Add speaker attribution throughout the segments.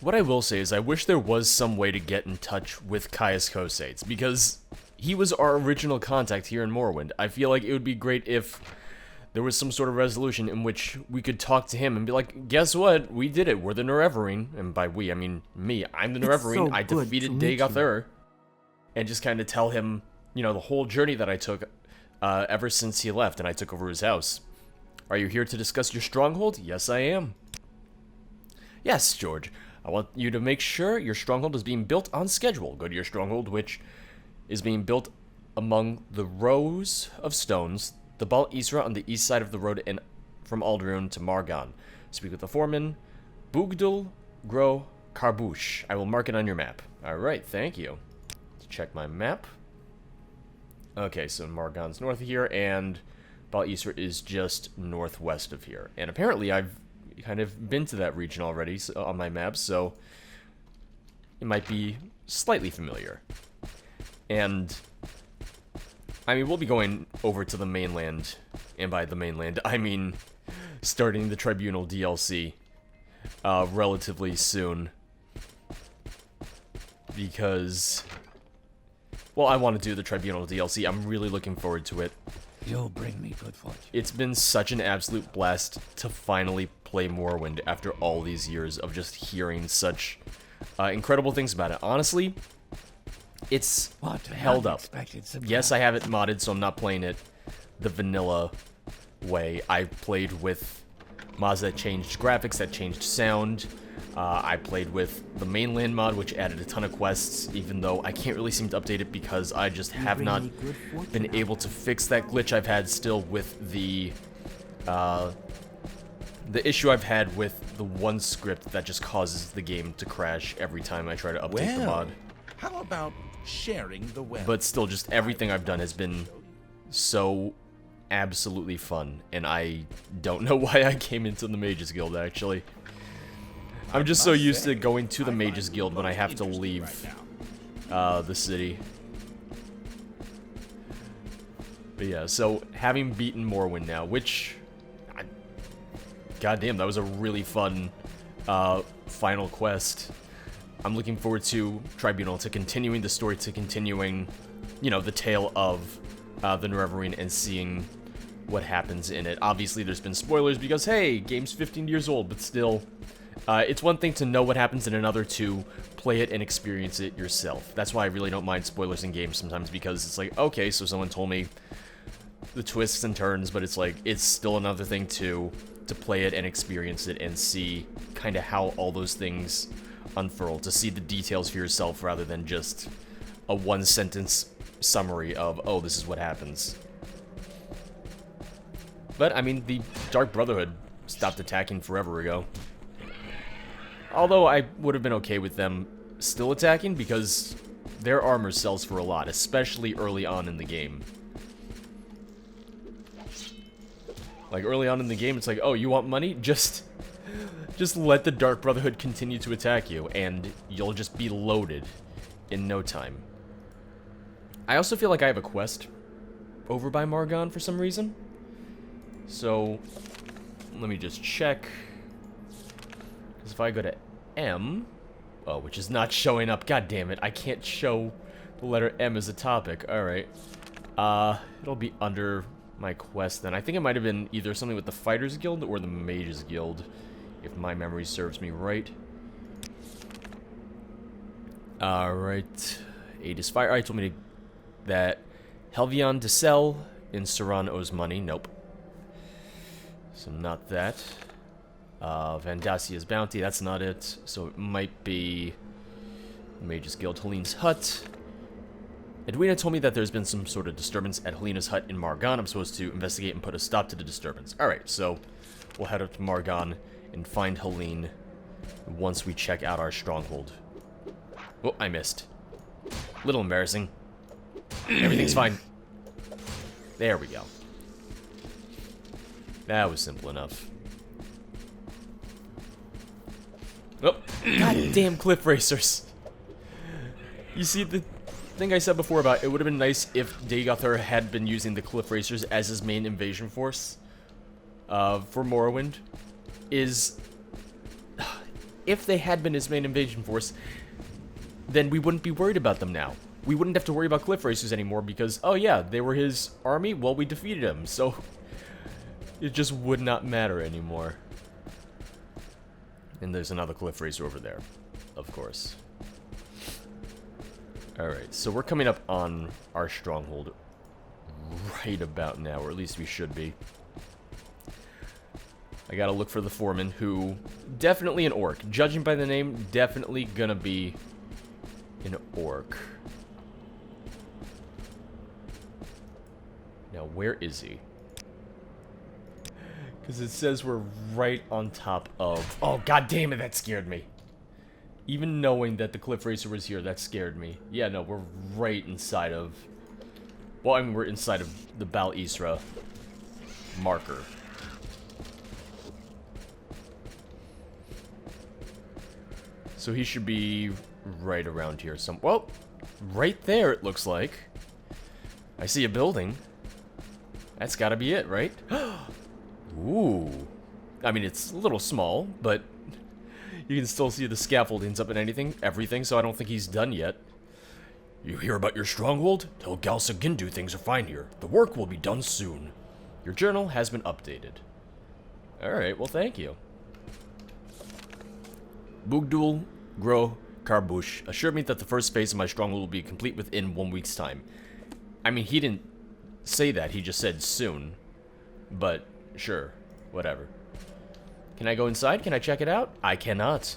Speaker 1: What I will say is I wish there was some way to get in touch with Caius Cosates, because he was our original contact here in Morrowind. I feel like it would be great if there was some sort of resolution in which we could talk to him and be like, guess what? We did it. We're the Nerevarine. And by we, I mean me. I'm the Nerevarine. I defeated Dagothur. And just kind of tell him, you know, the whole journey that I took ever since he left and I took over his house. Are you here to discuss your stronghold? Yes, I am. Yes, George. I want you to make sure your stronghold is being built on schedule. Go to your stronghold, which is being built among the rows of stones, the Bal Isra on the east side of the road and from Alderun to Margon. Speak with the foreman, Bugdul Gro Karbush. I will mark it on your map. Alright, thank you. Let's check my map. Okay, so Margon's north of here, and Bal Isra is just northwest of here. And apparently I've kind of been to that region already on my map, so it might be slightly familiar. And I mean, we'll be going over to the mainland, and by the mainland, I mean starting the Tribunal DLC relatively soon. Because, well, I want to do the Tribunal DLC. I'm really looking forward to it.
Speaker 2: You'll bring me good fortune.
Speaker 1: It's been such an absolute blast to finally play Morrowind after all these years of just hearing such incredible things about it. Honestly, it's held up. Yes, I have it modded, so I'm not playing it the vanilla way. I played with mods that changed graphics, that changed sound. I played with the mainland mod, which added a ton of quests, even though I can't really seem to update it because I just have not been able to fix that glitch I've had still with the issue I've had with the one script that just causes the game to crash every time I try to update the mod.
Speaker 3: How about sharing the web?
Speaker 1: But still, just everything I've done has been so absolutely fun, and I don't know why I came into the Mages Guild, actually. I'm just so used to going to the Mages Guild when I have to leave the city. But yeah, so having beaten Morrowind now, which, goddamn, that was a really fun final quest. I'm looking forward to Tribunal, to continuing the story, to continuing, you know, the tale of the Nerevarine and seeing what happens in it. Obviously, there's been spoilers because, hey, game's 15 years old, but still, it's one thing to know what happens and another to play it and experience it yourself. That's why I really don't mind spoilers in games sometimes, because it's like, okay, so someone told me the twists and turns, but it's like, it's still another thing to play it and experience it and see kind of how all those things unfurl, to see the details for yourself rather than just a one-sentence summary of, oh, this is what happens. But, I mean, the Dark Brotherhood stopped attacking forever ago. Although I would have been okay with them still attacking, because their armor sells for a lot, especially early on in the game. Like, early on in the game, it's like, oh, you want money? Just let the Dark Brotherhood continue to attack you, and you'll just be loaded in no time. I also feel like I have a quest over by Margon for some reason. So, let me just check. Because if I go to M, oh, which is not showing up, god damn it, I can't show the letter M as a topic, alright. It'll be under my quest then. I think it might have been either something with the Fighters Guild or the Mages Guild, if my memory serves me right. Alright. Aid is fire. Alright, told me that Helvion to sell in Saran owes money. Nope. So not that. Vandasia's bounty, that's not it. So it might be Mages Guild, Helene's hut. Edwina told me that there's been some sort of disturbance at Helena's hut in Margon. I'm supposed to investigate and put a stop to the disturbance. Alright, so we'll head up to Margon and find Helene once we check out our stronghold. Oh, I missed. Little embarrassing. Everything's fine. There we go. That was simple enough. Oh, goddamn cliff racers. You see, the thing I said before about it would have been nice if Dagothur had been using the cliff racers as his main invasion force for Morrowind, is if they had been his main invasion force, then we wouldn't be worried about them now. We wouldn't have to worry about cliff racers anymore because, oh yeah, they were his army, well, we defeated him, so it just would not matter anymore. And there's another cliff racer over there, of course. Alright, so we're coming up on our stronghold right about now, or at least we should be. I gotta look for the foreman, who, definitely an orc. Judging by the name, definitely gonna be an orc. Now, where is he? Because it says we're right on top of... Oh, god damn it, that scared me. Even knowing that the cliff racer was here, that scared me. Yeah, no, we're right inside of... Well, I mean, we're inside of the Bal Isra marker. So he should be right around here some... Well, right there, it looks like. I see a building. That's gotta be it, right? Ooh. I mean, it's a little small, but you can still see the scaffoldings up and everything, so I don't think he's done yet. You hear about your stronghold? Tell Galsa Gindu things are fine here. The work will be done soon. Your journal has been updated. Alright, well, thank you. Bugdul Gro Karbush assured me that the first phase of my stronghold will be complete within 1 week's time. I mean, he didn't say that, he just said soon. But, sure, whatever. Can I go inside? Can I check it out? I cannot.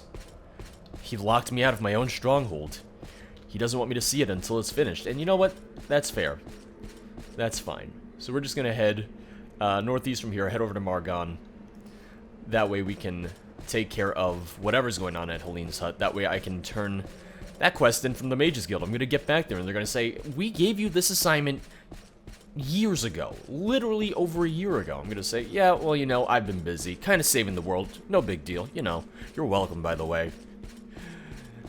Speaker 1: He locked me out of my own stronghold. He doesn't want me to see it until it's finished. And you know what? That's fair. That's fine. So we're just gonna head northeast from here, head over to Margon. That way we can take care of whatever's going on at Helene's hut. That way I can turn that quest in from the Mages Guild. I'm gonna get back there and they're gonna say, we gave you this assignment years ago. Literally over a year ago. I'm gonna say, yeah, well, you know, I've been busy. Kind of saving the world. No big deal. You know. You're welcome, by the way.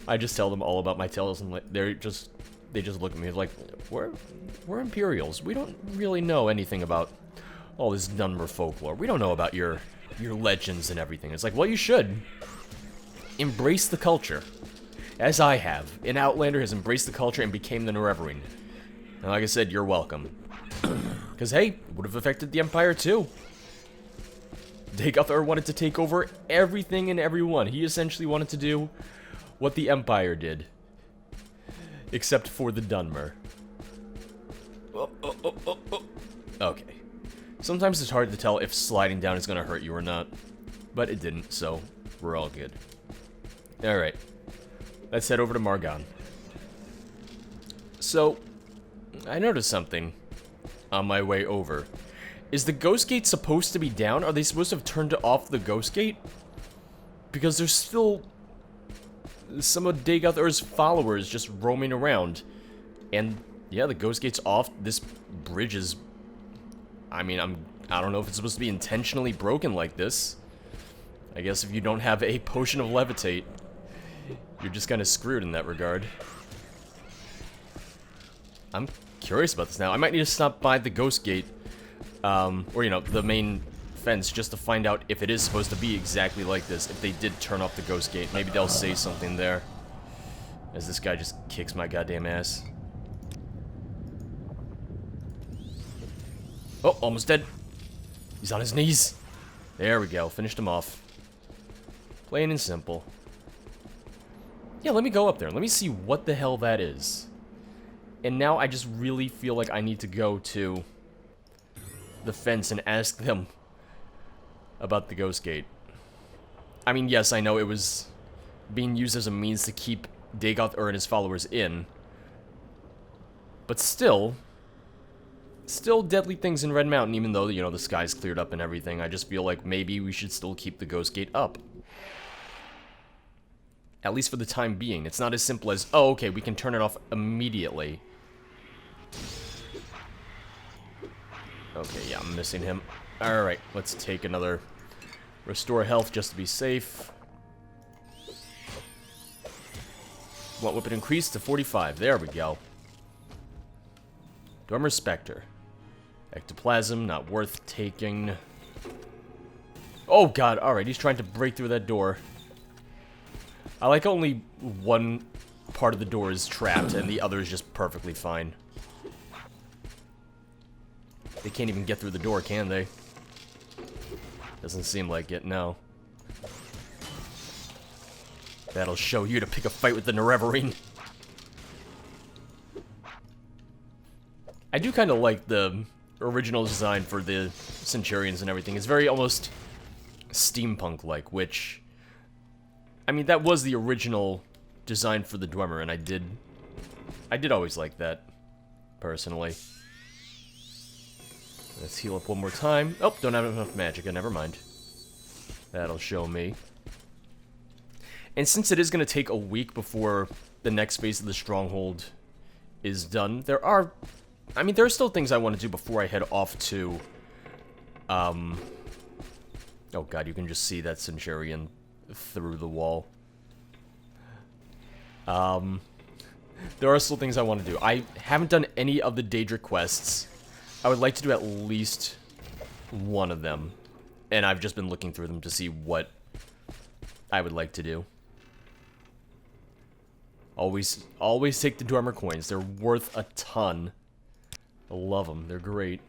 Speaker 1: I just tell them all about my tales and they just look at me like, we're Imperials. We don't really know anything about all this Dunmer folklore. We don't know about your legends and everything. It's like, well, you should. Embrace the culture. As I have. An Outlander has embraced the culture and became the Nerevarine. And like I said, you're welcome. Because, hey, it would have affected the Empire, too. Dagothar wanted to take over everything and everyone. He essentially wanted to do what the Empire did. Except for the Dunmer. Okay. Sometimes it's hard to tell if sliding down is going to hurt you or not. But it didn't, so we're all good. Alright. Let's head over to Margon. So, I noticed something on my way over. Is the Ghostgate supposed to be down? Are they supposed to have turned off the Ghostgate? Because there's still some of Dagothar's followers just roaming around. And, yeah, the Ghostgate's off. This bridge is... I mean, I don't know if it's supposed to be intentionally broken like this. I guess if you don't have a potion of levitate, you're just kind of screwed in that regard. I'm curious about this now. I might need to stop by the Ghostgate, or, you know, the main fence, just to find out if it is supposed to be exactly like this. If they did turn off the Ghostgate, maybe they'll say something there. As this guy just kicks my goddamn ass. Oh, almost dead. He's on his knees. There we go. Finished him off. Plain and simple. Yeah, let me go up there. Let me see what the hell that is. And now I just really feel like I need to go to the fence and ask them about the Ghostgate. I mean, yes, I know it was being used as a means to keep Dagoth and his followers in. But still deadly things in Red Mountain, even though, you know, the sky's cleared up and everything. I just feel like maybe we should still keep the Ghostgate up. At least for the time being. It's not as simple as, oh, okay, we can turn it off immediately. Okay, yeah, I'm missing him. Alright, let's take another restore health just to be safe. Want weapon increased to 45. There we go. Dormer Spectre. Ectoplasm, not worth taking. Oh god, alright, he's trying to break through that door. I like only one part of the door is trapped and the other is just perfectly fine. They can't even get through the door, can they? Doesn't seem like it, no. That'll show you to pick a fight with the Nerevarine. I do kind of like the original design for the Centurions and everything. It's very almost steampunk-like, which... I mean, that was the original design for the Dwemer, and I did always like that, personally. Let's heal up one more time. Oh, don't have enough magicka, never mind. That'll show me. And since it is going to take a week before the next phase of the Stronghold is done, there are still things I want to do before I head off to, oh god, you can just see that Centurion through the wall. There are still things I want to do. I haven't done any of the Daedric quests. I would like to do at least one of them, and I've just been looking through them to see what I would like to do. Always take the Dwemer coins. They're worth a ton. I love them. They're great.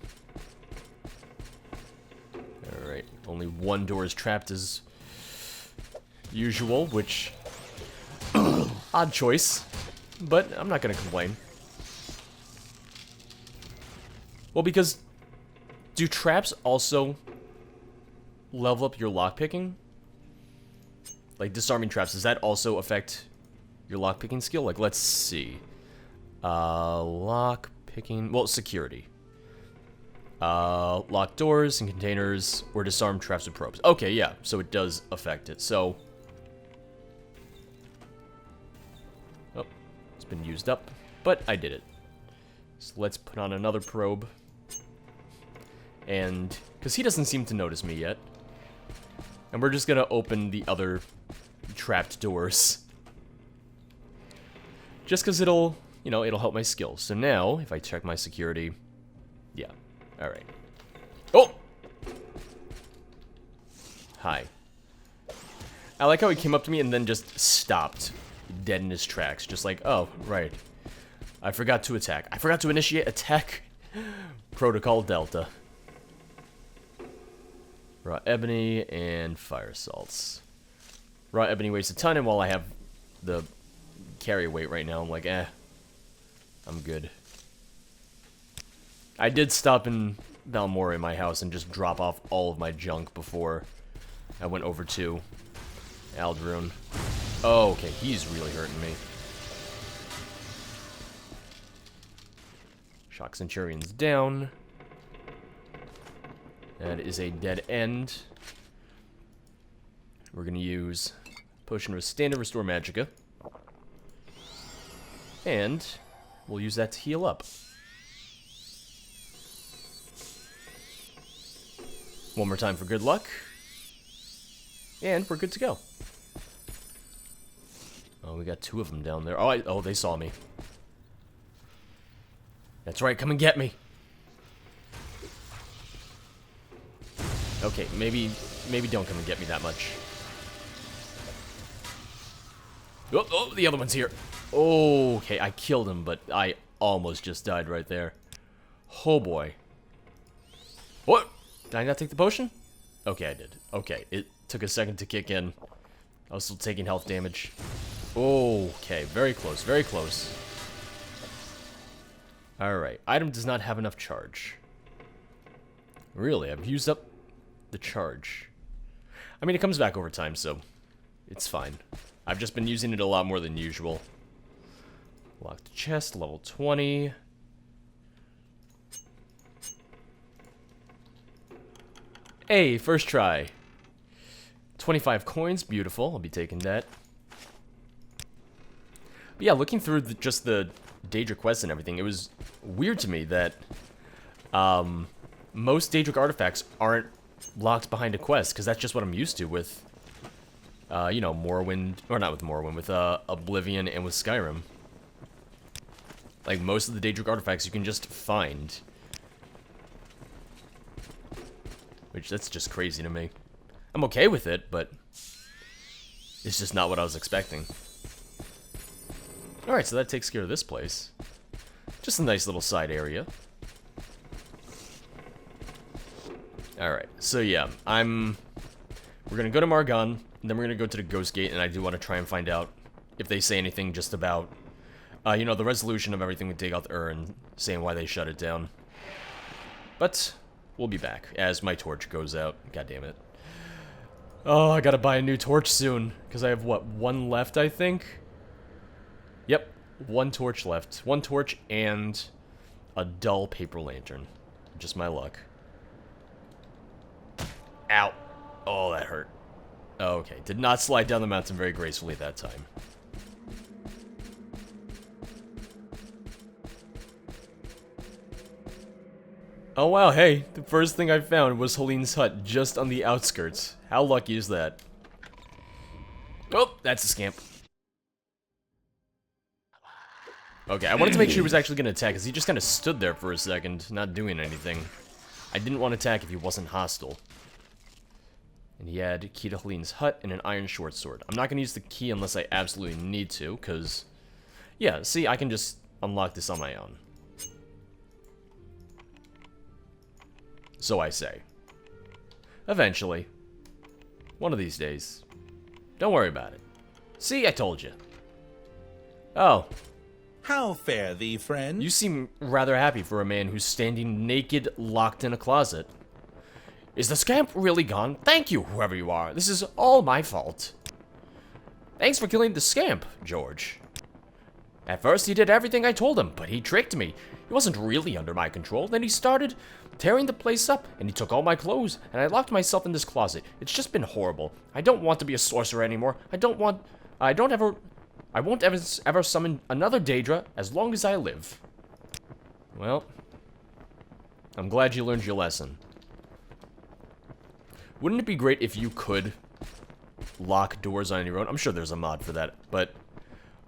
Speaker 1: Alright, only one door is trapped as usual, which... odd choice, but I'm not gonna complain. Well, because do traps also level up your lockpicking? Like, disarming traps, does that also affect your lockpicking skill? Like, let's see. Lockpicking, well, security. Lock doors and containers or disarm traps with probes. Okay, yeah, so it does affect it. So, oh, it's been used up, but I did it. So let's put on another probe. And, because he doesn't seem to notice me yet. And we're just gonna open the other trapped doors. Just because it'll, you know, it'll help my skills. So now, if I check my security, yeah, alright. Oh! Hi. I like how he came up to me and then just stopped, dead in his tracks. Just like, oh, right. I forgot to attack. I forgot to initiate attack. Protocol Delta. Raw ebony and fire salts. Raw ebony weighs a ton, and while I have the carry weight right now, I'm like, I'm good. I did stop in Valmora in my house and just drop off all of my junk before I went over to Aldrune. Oh, okay, he's really hurting me. Shock Centurion's down. That is a dead end. We're going to use Potion of Standard Restore Magicka. And we'll use that to heal up. One more time for good luck. And we're good to go. Oh, we got two of them down there. Oh, they saw me. That's right, come and get me. Okay, maybe don't come and get me that much. Oh, the other one's here. Okay, I killed him, but I almost just died right there. Oh boy. What? Did I not take the potion? Okay, I did. Okay, it took a second to kick in. I was still taking health damage. Okay, very close, very close. Alright, item does not have enough charge. Really, I've used up the charge. I mean, it comes back over time, so it's fine. I've just been using it a lot more than usual. Locked chest, level 20. Hey, first try. 25 coins, beautiful. I'll be taking that. But yeah, looking through just the Daedric quests and everything, it was weird to me that most Daedric artifacts aren't locked behind a quest, because that's just what I'm used to with, you know, Morrowind, or not with Morrowind, with Oblivion and with Skyrim. Like, most of the Daedric artifacts you can just find. Which, that's just crazy to me. I'm okay with it, but It's just not what I was expecting. Alright, so that takes care of this place. Just a nice little side area. Alright, so yeah, we're gonna go to Margon, and then we're gonna go to the Ghostgate, and I do want to try and find out if they say anything just about, you know, the resolution of everything with Dagoth Ur and saying why they shut it down. But we'll be back as my torch goes out. God damn it. Oh, I gotta buy a new torch soon, because I have, what, one left, I think? Yep, one torch left. One torch and a dull paper lantern. Just my luck. Ow. Oh, that hurt. Okay, did not slide down the mountain very gracefully that time. Oh wow, hey, the first thing I found was Helene's hut just on the outskirts. How lucky is that? Oh, that's a scamp. Okay, I wanted to make sure he was actually going to attack, because he just kind of stood there for a second, not doing anything. I didn't want to attack if he wasn't hostile. And he had key to Helene's hut and an iron short sword. I'm not going to use the key unless I absolutely need to, because... yeah, see, I can just unlock this on my own. So I say. Eventually. One of these days. Don't worry about it. See, I told you. Oh.
Speaker 3: How fare thee, friend?
Speaker 1: You seem rather happy for a man who's standing naked, locked in a closet. Is the scamp really gone? Thank you, whoever you are. This is all my fault. Thanks for killing the scamp, George. At first, he did everything I told him, but he tricked me. He wasn't really under my control. Then he started tearing the place up, and he took all my clothes, and I locked myself in this closet. It's just been horrible. I don't want to be a sorcerer anymore. I won't ever summon another Daedra as long as I live. Well, I'm glad you learned your lesson. Wouldn't it be great if you could lock doors on your own? I'm sure there's a mod for that, but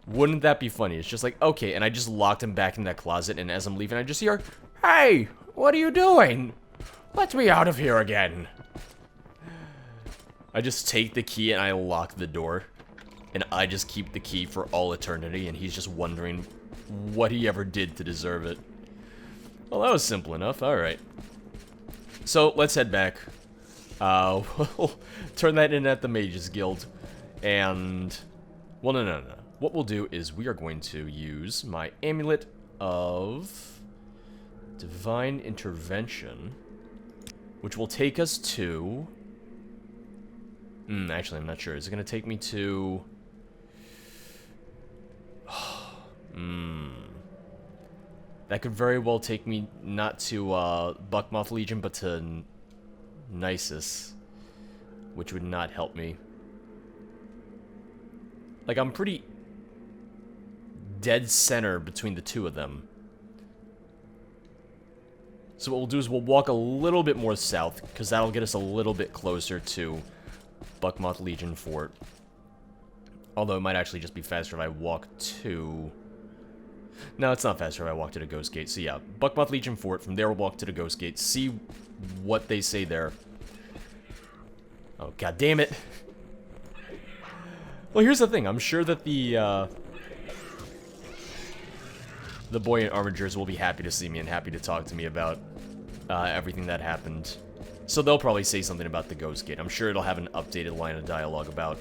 Speaker 1: wouldn't that be funny? It's just like, okay, and I just locked him back in that closet, and as I'm leaving, I just hear, "Hey, what are you doing? Let me out of here again." I just take the key and I lock the door, and I just keep the key for all eternity, and he's just wondering what he ever did to deserve it. Well, that was simple enough. Alright. So, let's head back. We'll turn that in at the Mages Guild, and... well, no. What we'll do is we are going to use my Amulet of Divine Intervention, which will take us to... actually, I'm not sure. Is it going to take me to... That could very well take me not to Buckmoth Legion, but to Nisus, which would not help me. Like, I'm pretty dead center between the two of them. So what we'll do is we'll walk a little bit more south, because that'll get us a little bit closer to Buckmoth Legion Fort. Although it might actually just be faster if I walk to... no, it's not faster if I walk to the Ghostgate. So yeah, Buckmoth Legion Fort. From there we'll walk to the Ghostgate, see what they say there. Oh, god damn it. Well, here's the thing. I'm sure that the buoyant armigers will be happy to see me and happy to talk to me about everything that happened. So they'll probably say something about the Ghostgate. I'm sure it'll have an updated line of dialogue about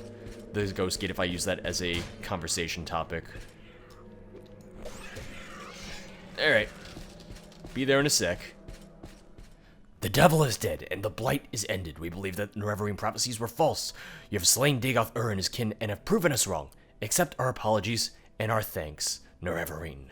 Speaker 1: the Ghostgate if I use that as a conversation topic. Alright. Be there in a sec. The devil is dead, and the blight is ended. We believe that the Nerevarine prophecies were false. You have slain Dagoth Ur and his kin, and have proven us wrong. Accept our apologies, and our thanks, Nerevarine.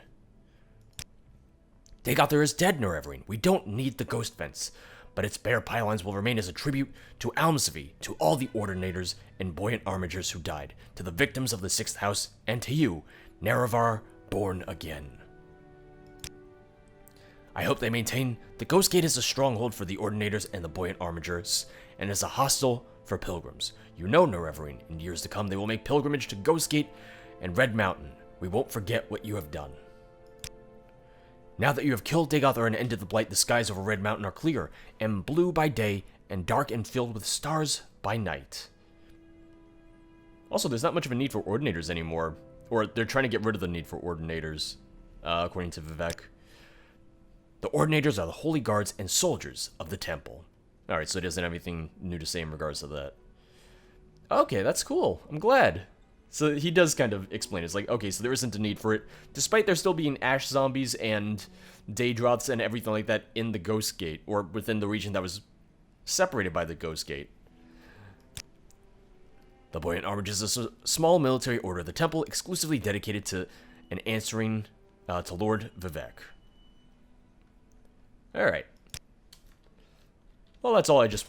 Speaker 1: Dagoth Ur is dead, Nerevarine. We don't need the ghost fence, but its bare pylons will remain as a tribute to Almsvi, to all the Ordinators and buoyant armigers who died, to the victims of the Sixth House, and to you, Nerevar, born again. I hope they maintain the Ghostgate is a stronghold for the Ordinators and the buoyant armigers, and is a hostel for pilgrims. You know, Nerevarine, in years to come they will make pilgrimage to Ghostgate and Red Mountain. We won't forget what you have done. Now that you have killed Dagoth Ur and ended the blight, the skies over Red Mountain are clear, and blue by day, and dark and filled with stars by night. Also, there's not much of a need for ordinators anymore. Or they're trying to get rid of the need for ordinators, according to Vivek. The ordinators are the holy guards and soldiers of the temple. Alright, so it doesn't have anything new to say in regards to that. Okay, that's cool. I'm glad. So he does kind of explain. It's like, okay, so there isn't a need for it. Despite there still being ash zombies and Daedroths and everything like that in the Ghostgate, or within the region that was separated by the Ghostgate. The Buoyant Armitage is a small military order of the temple exclusively dedicated to and answering to Lord Vivek. Alright. Well, that's all I just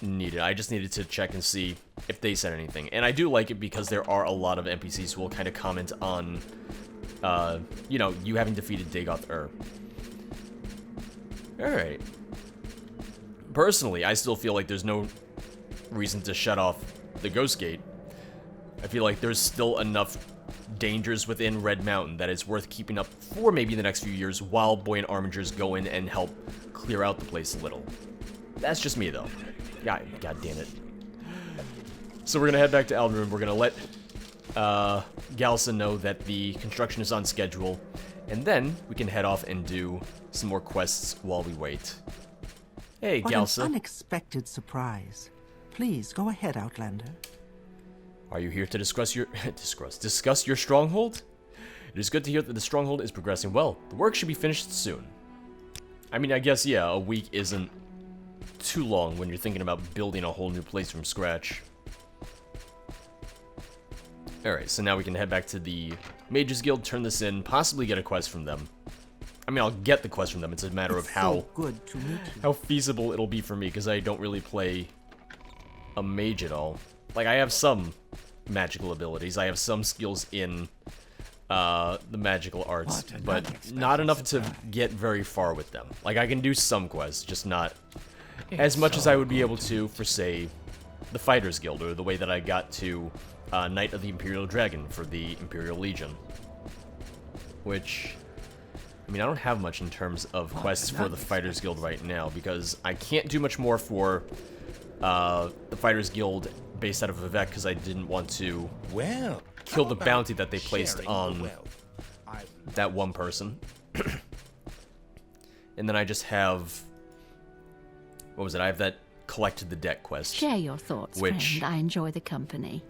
Speaker 1: needed. I just needed to check and see if they said anything. And I do like it because there are a lot of NPCs who will kind of comment on, you know, you having defeated Dagoth Ur. Alright. Personally, I still feel like there's no reason to shut off the Ghostgate. I feel like there's still enough dangers within Red Mountain that it's worth keeping up for maybe the next few years while Buoyant Armigers go in and help clear out the place a little. That's just me, though. God damn it. So we're gonna head back to Alderaan. We're gonna let Galson know that the construction is on schedule, and then we can head off and do some more quests while we wait. Hey,
Speaker 4: What
Speaker 1: Galsa.
Speaker 4: an unexpected surprise. Please go ahead, Outlander.
Speaker 1: Are you here to discuss your discuss your stronghold? It is good to hear that the stronghold is progressing well. The work should be finished soon. I mean, I guess, yeah, a week isn't too long when you're thinking about building a whole new place from scratch. Alright, so now we can head back to the Mages Guild, turn this in, possibly get a quest from them. I mean, I'll get the quest from them. It's a matter of how
Speaker 4: So good to meet you.
Speaker 1: how feasible it'll be for me, because I don't really play a mage at all. Like, I have some magical abilities. I have some skills in the magical arts,
Speaker 2: What an
Speaker 1: but
Speaker 2: unexpected
Speaker 1: not enough to
Speaker 2: surprise.
Speaker 1: get very far with them. Like, I can do some quests, just not as much as I would be able to for, say, the Fighters Guild, or the way that I got to Knight of the Imperial Dragon for the Imperial Legion. Which, I mean, I don't have much in terms of quests for the Fighters Guild right now, because I can't do much more for the Fighters Guild based out of Vivek, because I didn't want to
Speaker 3: Well,
Speaker 1: kill
Speaker 3: how
Speaker 1: the
Speaker 3: about
Speaker 1: bounty that they placed
Speaker 3: sharing the
Speaker 1: on
Speaker 3: wealth?
Speaker 1: that one person. And then I just have... What was it? I have that collected the debt quest.
Speaker 5: Share your thoughts,
Speaker 1: Which-
Speaker 5: friend. I enjoy the company.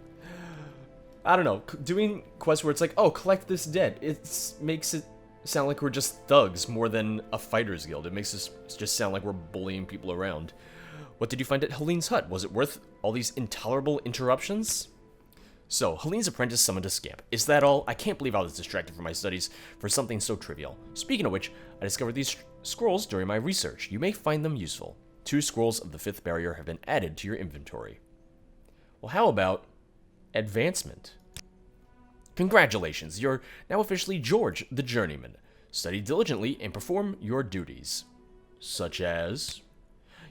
Speaker 1: I don't know. Doing quests where it's like, oh, collect this debt. It makes it sound like we're just thugs more than a fighters guild. It makes us just sound like we're bullying people around. What did you find at Helene's hut? Was it worth all these intolerable interruptions? So, Helene's apprentice summoned a scamp. Is that all? I can't believe I was distracted from my studies for something so trivial. Speaking of which, I discovered these scrolls during my research. You may find them useful. 2 scrolls of the 5th barrier have been added to your inventory. Well, how about advancement? Congratulations, you're now officially George the Journeyman. Study diligently and perform your duties. Such as...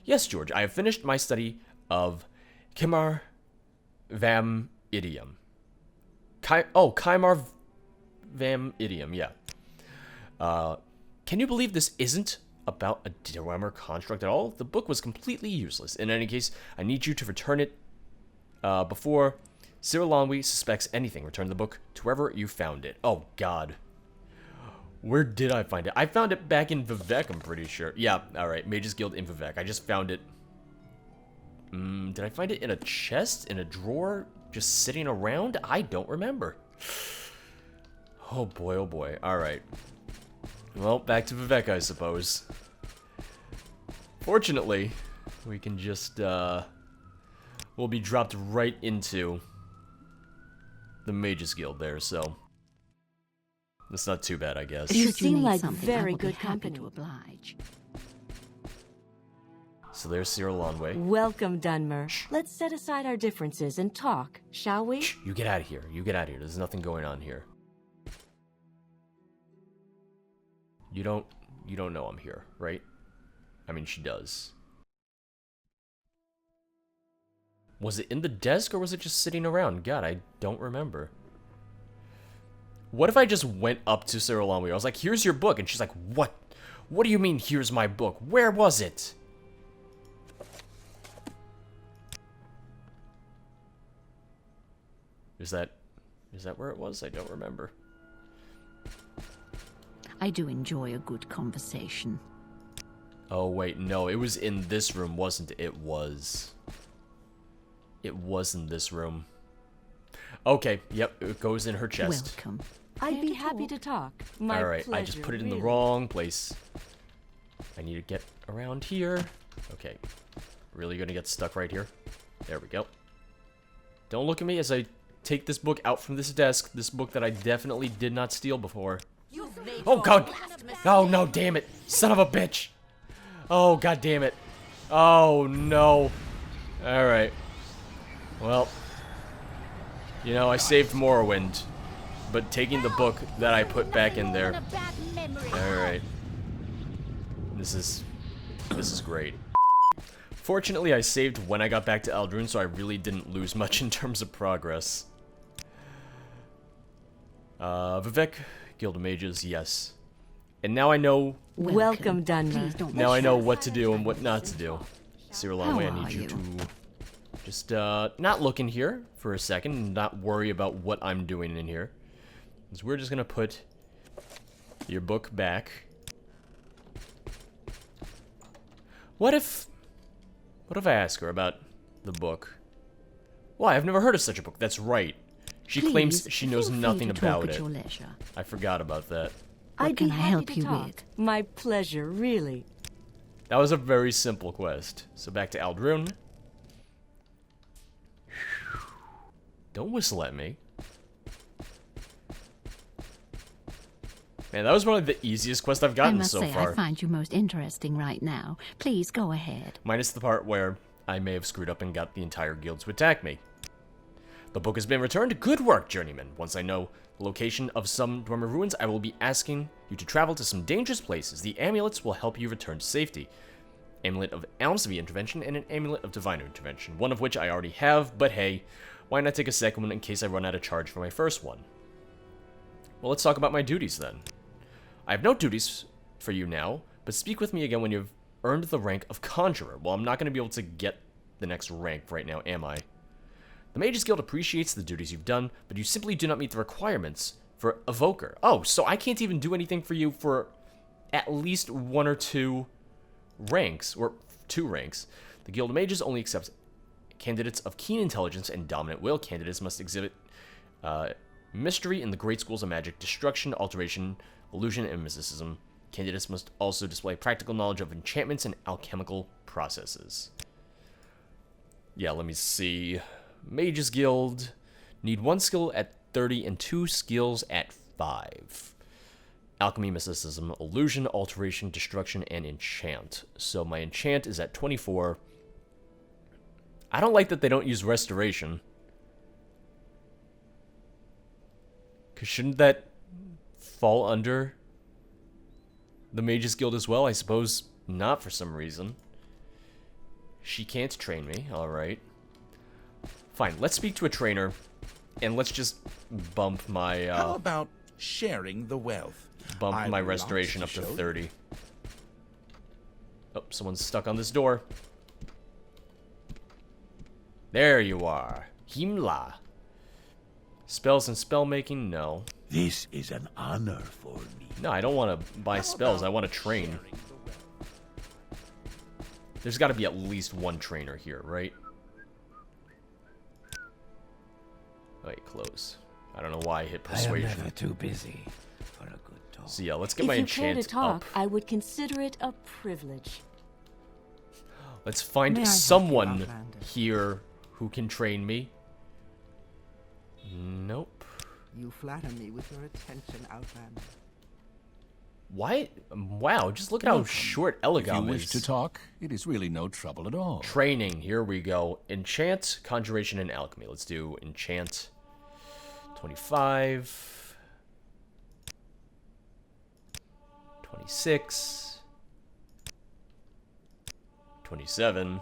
Speaker 1: Yes, George, I have finished my study of Chimar Vam Idiom. Chimar Vam Idiom, yeah. Can you believe this isn't about a Dwemer construct at all? The book was completely useless. In any case, I need you to return it before Cyril suspects anything. Return the book to wherever you found it. Oh, God. Where did I find it? I found it back in Vivek, I'm pretty sure. Yeah, alright. Mages Guild in Vivek. I just found it. Did I find it in a chest? In a drawer? Just sitting around? I don't remember. Oh boy, oh boy. Alright. Well, back to Vivek, I suppose. Fortunately, we can just, we'll be dropped right into the Mages Guild there, so that's not too bad, I guess.
Speaker 5: Should
Speaker 6: seem
Speaker 5: need
Speaker 6: like
Speaker 5: something,
Speaker 6: very
Speaker 5: I will be
Speaker 6: good
Speaker 5: happy
Speaker 6: company.
Speaker 5: to oblige.
Speaker 1: So there's Cyril Lonway.
Speaker 6: Welcome, Dunmer. Let's set aside our differences and talk, shall we?
Speaker 1: Shh, you get out of here. You get out of here. There's nothing going on here. You don't know I'm here, right? I mean, she does. Was it in the desk or was it just sitting around? God, I don't remember. What if I just went up to Cyril Lonway? I was like, here's your book. And she's like, what? What do you mean, here's my book? Where was it? Is that where it was? I don't remember.
Speaker 5: I do enjoy a good conversation.
Speaker 1: Oh, wait, no, it was in this room, wasn't it? It was in this room. Okay, yep, it goes in her chest.
Speaker 5: Welcome.
Speaker 6: I'd be happy to talk. My
Speaker 1: Alright,
Speaker 6: pleasure,
Speaker 1: I just put it in the
Speaker 6: really.
Speaker 1: wrong place. I need to get around here. Okay, really gonna get stuck right here. There we go. Don't look at me as I take this book out from this desk. This book that I definitely did not steal before. Oh, God! Oh, no, damn it! Son of a bitch! Oh, God damn it. Oh, no. Alright. Well. You know, I saved Morrowind. But taking the book that I put back in there. Alright. This is great. Fortunately, I saved when I got back to Aldrune, so I really didn't lose much in terms of progress. Vivek, Guild of Mages, yes. And now I know...
Speaker 6: Welcome, Dunmer.
Speaker 5: Please don't
Speaker 1: Now I
Speaker 5: rush
Speaker 1: know
Speaker 5: us.
Speaker 1: what to do and what not to do. Sir Longway, I
Speaker 5: How
Speaker 1: need
Speaker 5: are
Speaker 1: you
Speaker 5: you?
Speaker 1: to just not look in here for a second and not worry about what I'm doing in here. Because we're just gonna put your book back. What if I ask her about the book? Why, I've never heard of such a book. That's right. She claims
Speaker 5: Please,
Speaker 1: she knows
Speaker 5: feel free
Speaker 1: nothing
Speaker 5: to talk
Speaker 1: about
Speaker 5: at
Speaker 1: it.
Speaker 5: your leisure.
Speaker 1: I forgot about that.
Speaker 6: I'd
Speaker 5: can
Speaker 6: be
Speaker 5: I
Speaker 6: happy
Speaker 5: help
Speaker 6: to
Speaker 5: you
Speaker 6: talk.
Speaker 5: with?
Speaker 6: My pleasure, really.
Speaker 1: That was a very simple quest. So back to Aldrune. Don't whistle at me. Man, that was one of the easiest quests I've
Speaker 5: I
Speaker 1: gotten
Speaker 5: must
Speaker 1: so
Speaker 5: say,
Speaker 1: far.
Speaker 5: I find you most interesting right now. Please go ahead.
Speaker 1: Minus the part where I may have screwed up and got the entire guild to attack me. The book has been returned. Good work, journeyman. Once I know the location of some dormer ruins, I will be asking you to travel to some dangerous places. The amulets will help you return to safety. Amulet of Almsby Intervention and an Amulet of Divine Intervention, one of which I already have, but hey, why not take a second one in case I run out of charge for my first one? Well, let's talk about my duties then. I have no duties for you now, but speak with me again when you've earned the rank of Conjurer. Well, I'm not going to be able to get the next rank right now, am I? The Mages Guild appreciates the duties you've done, but you simply do not meet the requirements for Evoker. Oh, so I can't even do anything for you for at least 1 or 2 ranks, or 2 ranks. The Guild of Mages only accepts candidates of keen intelligence and dominant will. Candidates must exhibit mystery in the great schools of magic, destruction, alteration, illusion, and mysticism. Candidates must also display practical knowledge of enchantments and alchemical processes. Yeah, let me see. Mages Guild. Need 1 skill at 30 and 2 skills at 5. Alchemy, mysticism, illusion, alteration, destruction, and enchant. So my enchant is at 24. I don't like that they don't use restoration. Because shouldn't that fall under the Mages Guild as well? I suppose not for some reason. She can't train me. Alright. Fine, let's speak to a trainer. And let's just bump my,
Speaker 3: How about sharing the wealth?
Speaker 1: bump
Speaker 3: I'd
Speaker 1: my
Speaker 3: love
Speaker 1: restoration
Speaker 3: to
Speaker 1: up to
Speaker 3: show you.
Speaker 1: 30. Oh, someone's stuck on this door. There you are. Himla. Spells and spell making? No.
Speaker 2: This is an honor for me.
Speaker 1: No, I don't want to buy
Speaker 3: How
Speaker 1: spells. I
Speaker 3: about
Speaker 1: want to train.
Speaker 3: sharing the wealth?
Speaker 1: There's got to be at least 1 trainer here, right? Wait, close. I don't know why I hit
Speaker 2: I am
Speaker 1: persuasion.
Speaker 2: never too busy for a good talk.
Speaker 1: So yeah, let's get
Speaker 6: If
Speaker 1: my
Speaker 6: you care to
Speaker 1: enchant
Speaker 6: talk,
Speaker 1: up.
Speaker 6: I would consider it a privilege.
Speaker 1: Let's find
Speaker 4: May I help you,
Speaker 1: someone
Speaker 4: Outlander?
Speaker 1: here who can train me. Nope.
Speaker 4: You flatter me with your attention, Outlander.
Speaker 1: Why? Wow, just look at how short
Speaker 7: If you
Speaker 1: Elegom
Speaker 7: wish
Speaker 1: is.
Speaker 7: to talk, it is really no trouble at all.
Speaker 1: Training, here we go. Enchant, Conjuration, and Alchemy. Let's do Enchant. 25. 26. 27.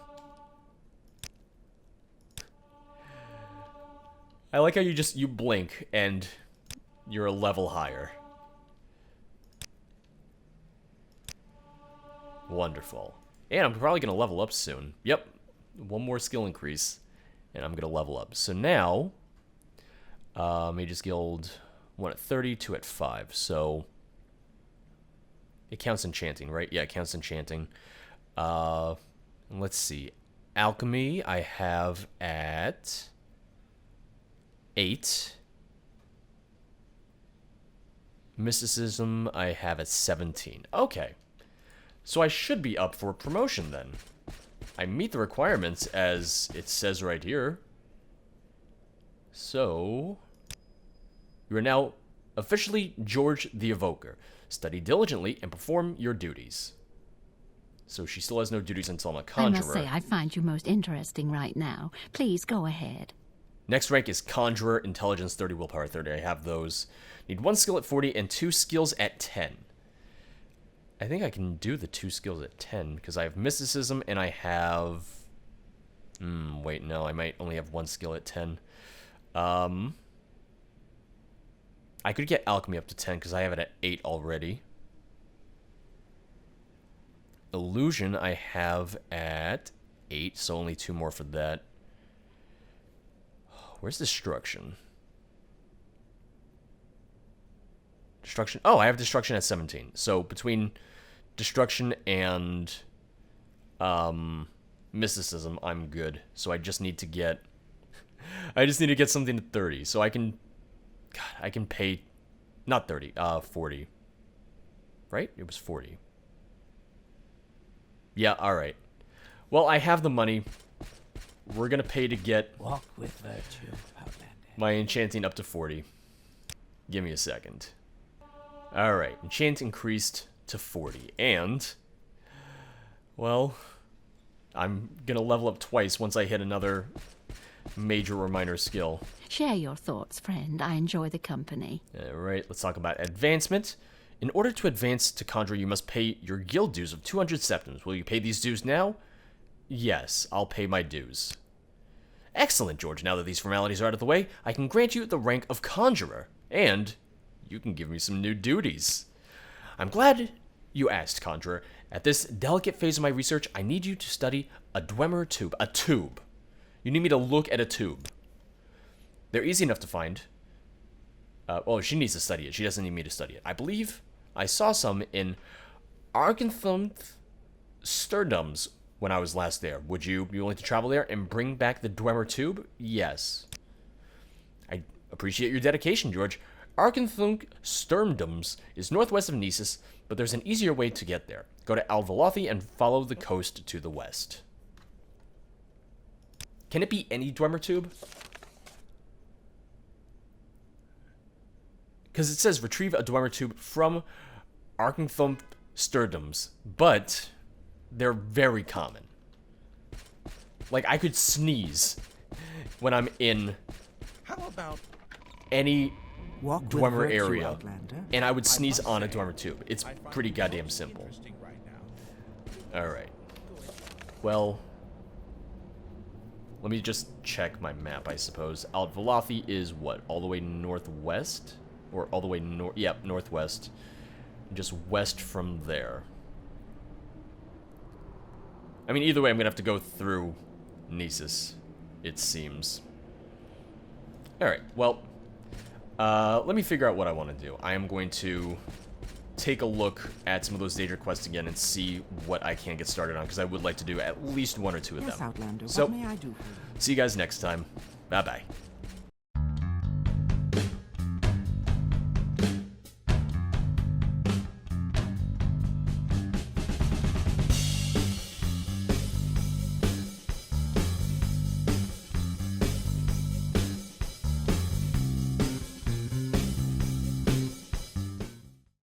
Speaker 1: I like how you blink and you're a level higher. Wonderful. And I'm probably going to level up soon. Yep. 1 more skill increase. And I'm going to level up. So now, Mage's Guild, 1 at 30, 2 at 5. So it counts enchanting, right? Yeah, it counts enchanting. Let's see. Alchemy, I have at 8. Mysticism, I have at 17. Okay. So I should be up for a promotion then. I meet the requirements as it says right here. So, you are now officially George the Evoker. Study diligently and perform your duties. So she still has no duties until I'm a
Speaker 5: I
Speaker 1: conjurer.
Speaker 5: must say, I find you most interesting right now. Please go ahead.
Speaker 1: Next rank is Conjurer, Intelligence 30, Willpower 30. I have those. Need 1 skill at 40 and 2 skills at 10. I think I can do the 2 skills at 10 because I have Mysticism and I have... wait, no, I might only have 1 skill at 10. I could get Alchemy up to 10 because I have it at 8 already. Illusion I have at 8, so only 2 more for that. Where's Destruction? Destruction. Oh, I have Destruction at 17. So between Destruction and Mysticism, I'm good. So I just need to get... I just need to get something to 30. So I can... God, I can pay... Not 30, 40. Right? It was 40. Yeah, alright. Well, I have the money. We're gonna pay to get...
Speaker 2: Walk with virtue, Outlander.
Speaker 1: My enchanting up to 40. Give me a second. Alright, enchant increased to 40. And, well, I'm gonna level up twice once I hit another major or minor skill.
Speaker 5: Share your thoughts, friend. I enjoy the company.
Speaker 1: Alright, let's talk about advancement. In order to advance to Conjurer, you must pay your guild dues of 200 septims. Will you pay these dues now? Yes, I'll pay my dues. Excellent, George. Now that these formalities are out of the way, I can grant you the rank of Conjurer. And you can give me some new duties. I'm glad you asked, Conjurer. At this delicate phase of my research, I need you to study a Dwemer tube. A tube. You need me to look at a tube. They're easy enough to find. Well, she needs to study it. She doesn't need me to study it. I believe I saw some in Arkanthumth Sturdums when I was last there. Would you be willing to travel there and bring back the Dwemer tube? Yes. I appreciate your dedication, George. Arkanthumth Sturdums is northwest of Nisus, but there's an easier way to get there. Go to Alvelothi and follow the coast to the west. Can it be any Dwemer tube? Because it says retrieve a Dwemer tube from Arkanthumth Sturdums, but they're very common. Like, I could sneeze when I'm in
Speaker 3: How about
Speaker 1: any
Speaker 4: Walk with
Speaker 1: Dwemer
Speaker 4: virtue,
Speaker 1: area,
Speaker 4: Outlander.
Speaker 1: and I would sneeze
Speaker 3: must
Speaker 1: on a
Speaker 3: say,
Speaker 1: Dwemer tube. It's
Speaker 3: I find
Speaker 1: pretty
Speaker 3: it
Speaker 1: goddamn
Speaker 3: most
Speaker 1: simple.
Speaker 3: interesting right now.
Speaker 1: Alright. Well, let me just check my map, I suppose. Alvelothi is what? All the way northwest? Or all the way north? Yep, northwest. Just west from there. I mean, either way, I'm gonna have to go through Nisus, it seems. Alright, well, let me figure out what I want to do. I am going to take a look at some of those Daedra quests again and see what I can get started on, because I would like to do at least 1 or 2 of
Speaker 4: Yes,
Speaker 1: them.
Speaker 4: Outlander.
Speaker 1: So,
Speaker 4: What may I do for you?
Speaker 1: see you guys next time. Bye-bye.